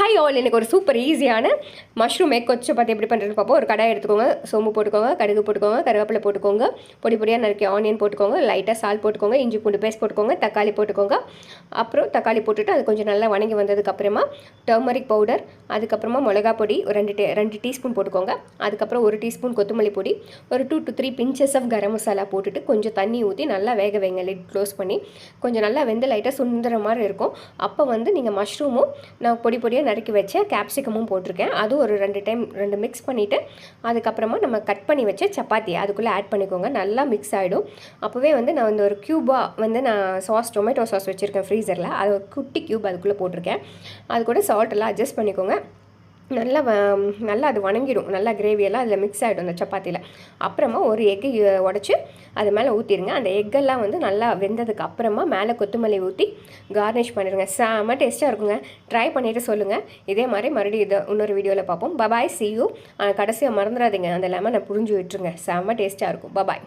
Hi all, எனக்கு ஒரு super ஈஸியான மஷ்ரூம் எக் கொச்சு பார்த்து எப்படி பண்ணுறதுன்னு பார்ப்போம். ஒரு கடாய் எடுத்துக்கோங்க, சோம்பு போட்டுக்கோங்க, கடுகு போட்டுக்கோங்க, கருவேப்பிலை போட்டுக்கோங்க, பொடி பொடியாக நறுக்கி ஆனியன் போட்டுக்கோங்க, லைட்டாக சால்ட் போட்டுக்கோங்க, இஞ்சி பூண்டு பேஸ்ட் போட்டுக்கோங்க, தக்காளி போட்டுக்கோங்க. அப்புறம் தக்காளி போட்டுட்டு அது கொஞ்சம் நல்லா வணங்கி வந்ததுக்கப்புறமா டர்மரிக் பவுடர், அதுக்கப்புறமா மிளகா பொடி ஒரு ரெண்டு டீஸ்பூன் போட்டுக்கோங்க. அதுக்கப்புறம் ஒரு டீஸ்பூன் கொத்தமல்லி பொடி, ஒரு 2 to 3 finches of garam masala போட்டுட்டு கொஞ்சம் தண்ணி ஊற்றி நல்லா வேக வைங்க. லிட் க்ளோஸ் பண்ணி கொஞ்சம் நல்லா வெந்து லைட்டாக சுந்துற மாதிரி இருக்கும். அப்போ வந்து நீங்கள் மஷ்ரூமும் நான் பொடி பொடியாக நறுக்கி வச்ச கேப்சிகமும் போட்டிருக்கேன். அதுவும் ஒரு 2 மிக்ஸ் பண்ணிவிட்டு அதுக்கப்புறமா நம்ம கட் பண்ணி வச்ச சப்பாத்தியை அதுக்குள்ளே ஆட் பண்ணிக்கோங்க. நல்லா மிக்ஸ் ஆகிடும். அப்போவே வந்து நான் வந்து ஒரு க்யூபாக வந்து நான் டொமேட்டோ சாஸ் வச்சுருக்கேன் ஃப்ரீசரில். அது குட்டி க்யூப் அதுக்குள்ளே போட்டிருக்கேன். அது கூட சால்ட் எல்லாம் அட்ஜஸ்ட் பண்ணிக்கோங்க. நல்லா அது வணங்கிடும். நல்லா கிரேவியெல்லாம் அதில் மிக்ஸ் ஆகிடும் அந்த சப்பாத்தியில். அப்புறமா ஒரு எக்கு உடச்சி அது மேலே ஊற்றிடுங்க. அந்த எக்கெல்லாம் வந்து நல்லா வெந்ததுக்கு அப்புறமா மேலே கொத்தமல்லி ஊற்றி கார்னிஷ் பண்ணிடுங்க. செம்ம டேஸ்ட்டாக இருக்குங்க. ட்ரை பண்ணிவிட்டு சொல்லுங்கள். இதே மாதிரி மறுபடியும் இன்னொரு வீடியோவில் பார்ப்போம். Bye bye, see you. கடைசியாக மறந்துடாதீங்க, அந்த லெமனை புரிஞ்சு விட்டுருங்க. செம்ம டேஸ்ட்டாக இருக்கும். பபாய்.